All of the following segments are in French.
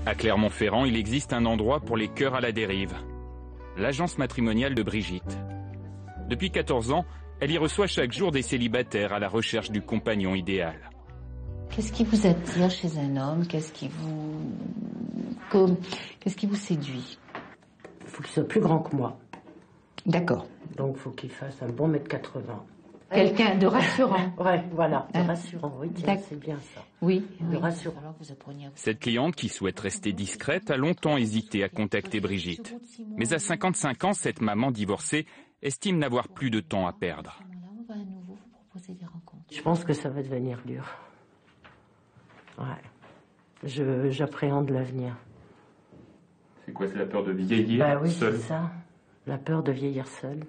À Clermont-Ferrand, il existe un endroit pour les cœurs à la dérive. L'agence matrimoniale de Brigitte. Depuis 14 ans, elle y reçoit chaque jour des célibataires à la recherche du compagnon idéal. Qu'est-ce qui vous attire chez un homme? Qu'est-ce qui vous séduit? Il faut qu'il soit plus grand que moi. D'accord. Donc il faut qu'il fasse un bon 1m80. Quelqu'un de rassurant. Ouais, voilà, de rassurant, oui, tiens, c'est bien ça. Oui, de rassurant. Cette cliente, qui souhaite rester discrète, a longtemps hésité à contacter Brigitte. Mais à 55 ans, cette maman divorcée estime n'avoir plus de temps à perdre. Je pense que ça va devenir dur. Ouais. J'appréhende l'avenir. C'est quoi, c'est la peur de vieillir oui, seul? C'est ça. La peur de vieillir seul.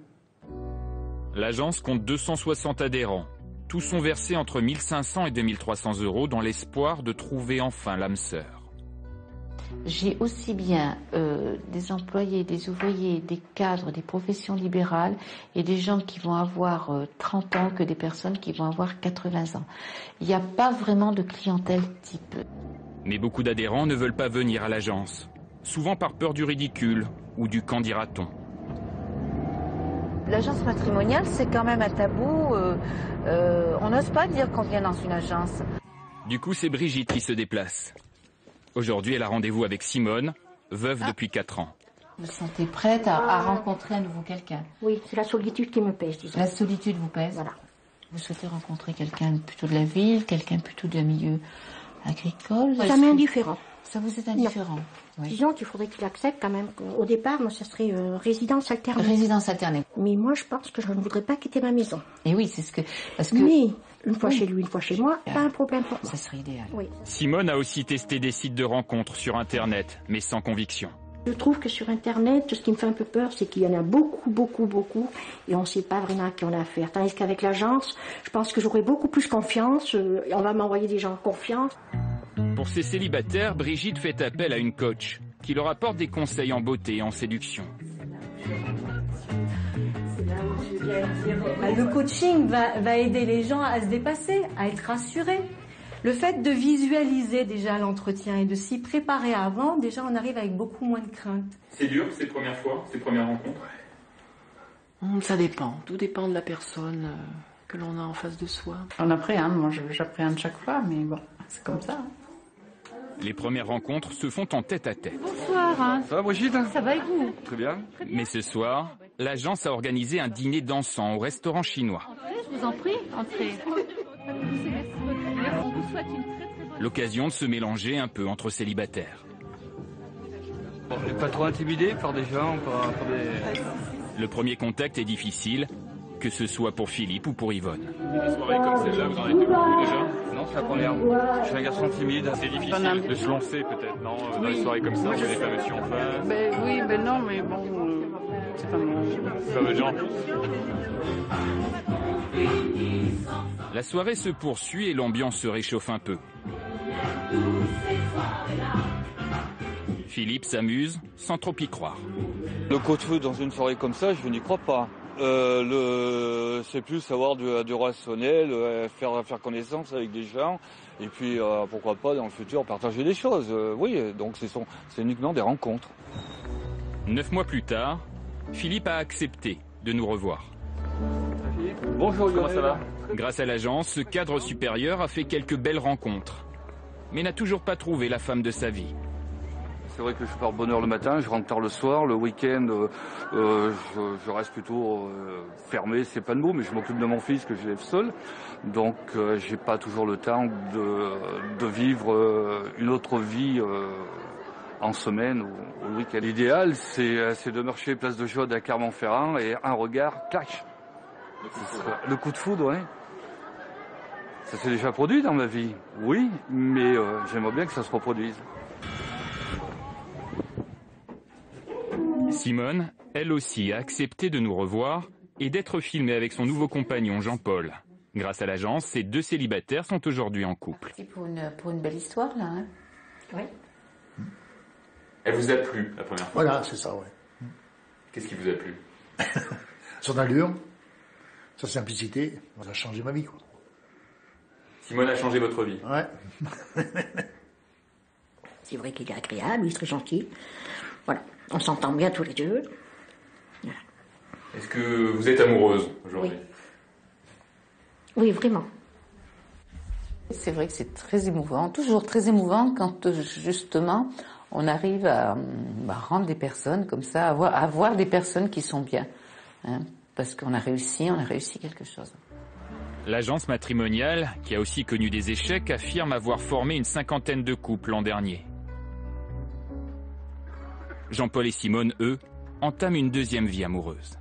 L'agence compte 260 adhérents. Tous sont versés entre 1 500 et 2 300 € dans l'espoir de trouver enfin l'âme sœur. J'ai aussi bien des employés, des ouvriers, des cadres, des professions libérales et des gens qui vont avoir 30 ans que des personnes qui vont avoir 80 ans. Il n'y a pas vraiment de clientèle type. Mais beaucoup d'adhérents ne veulent pas venir à l'agence, souvent par peur du ridicule ou du qu'en dira-t-on. L'agence matrimoniale, c'est quand même un tabou. On n'ose pas dire qu'on vient dans une agence. Du coup, c'est Brigitte qui se déplace. Aujourd'hui, elle a rendez-vous avec Simone, veuve depuis 4 ans. Vous vous sentez prête à rencontrer à nouveau quelqu'un? Oui, c'est la solitude qui me pèse, disons. La solitude vous pèse? Voilà. Vous souhaitez rencontrer quelqu'un plutôt de la ville, quelqu'un plutôt d'un milieu agricole? Ça m'est indifférent. Ça vous est indifférent? Oui. Disons qu'il faudrait qu'il accepte quand même. Au départ, moi, ça serait résidence alternée. Résidence alternée. Mais moi, je pense que je ne voudrais pas quitter ma maison. Et oui, c'est ce que... Parce que... Mais une fois chez lui, une fois chez moi, pas un problème pour moi. Ça serait idéal. Oui. Simone a aussi testé des sites de rencontres sur Internet, mais sans conviction. Je trouve que sur Internet, ce qui me fait un peu peur, c'est qu'il y en a beaucoup, et on ne sait pas vraiment à qui on a affaire. Tandis qu'avec l'agence, je pense que j'aurai beaucoup plus confiance, et on va m'envoyer des gens en confiance. Pour ces célibataires, Brigitte fait appel à une coach qui leur apporte des conseils en beauté et en séduction. Le coaching va aider les gens à se dépasser, à être rassurés. Le fait de visualiser déjà l'entretien et de s'y préparer avant, déjà on arrive avec beaucoup moins de crainte. C'est dur ces premières fois, ces premières rencontres? Ça dépend, tout dépend de la personne que l'on a en face de soi. On appréhende, moi j'appréhende chaque fois, mais bon, c'est comme ça. Les premières rencontres se font en tête-à-tête. Bonsoir. Ça va Brigitte? Ça va et vous? Très bien. Mais ce soir, l'agence a organisé un dîner dansant au restaurant chinois. Je vous en prie, entrez. On vous souhaite une très bonne... L'occasion de se mélanger un peu entre célibataires. Pas trop intimidé par des gens, par des... Le premier contact est difficile, que ce soit pour Philippe ou pour Yvonne. Une soirée comme celle-là, vous en avez fait beaucoup déjà? Non, c'est la première. Je suis un garçon timide. C'est difficile de se lancer peut-être, non? Dans une soirée comme ça, vous n'avez pas monsieur en face? Oui, non, mais bon, c'est pas mon... C'est pas votre genre. La soirée se poursuit et l'ambiance se réchauffe un peu. Philippe s'amuse sans trop y croire. Le coup de feu dans une soirée comme ça, je n'y crois pas. C'est plus avoir du relationnel, faire connaissance avec des gens, et puis pourquoi pas dans le futur partager des choses. Oui, donc c'est uniquement des rencontres. 9 mois plus tard, Philippe a accepté de nous revoir. Bonjour, comment ça va? Grâce à l'agence, ce cadre supérieur a fait quelques belles rencontres, mais n'a toujours pas trouvé la femme de sa vie. C'est vrai que je pars de bonne heure le matin, je rentre tard le soir, le week-end je reste plutôt fermé, c'est pas de mots, mais je m'occupe de mon fils que j'élève seul, donc j'ai pas toujours le temps de vivre une autre vie en semaine ou au week-end. L'idéal, c'est de marcher place de Jaude à Clermont-Ferrand et un regard, clac. Le coup de foudre, oui. Ça s'est déjà produit dans ma vie, oui, mais j'aimerais bien que ça se reproduise. Simone, elle aussi, a accepté de nous revoir et d'être filmée avec son nouveau compagnon Jean-Paul. Grâce à l'agence, ces 2 célibataires sont aujourd'hui en couple. C'est pour une belle histoire, là, hein? Oui. Elle vous a plu la première fois? Voilà, c'est ça, ouais. Qu'est-ce qui vous a plu? Son allure, sa simplicité, ça a changé ma vie, quoi. Simone a changé votre vie? Ouais. C'est vrai qu'il est agréable, il est très gentil. Voilà, on s'entend bien tous les deux. Voilà. Est-ce que vous êtes amoureuse aujourd'hui? Oui, vraiment. C'est vrai que c'est très émouvant, toujours très émouvant quand justement on arrive à rendre des personnes comme ça, à voir des personnes qui sont bien. Hein, parce qu'on a réussi quelque chose. L'agence matrimoniale, qui a aussi connu des échecs, affirme avoir formé une 50aine de couples l'an dernier. Jean-Paul et Simone, eux, entament une deuxième vie amoureuse.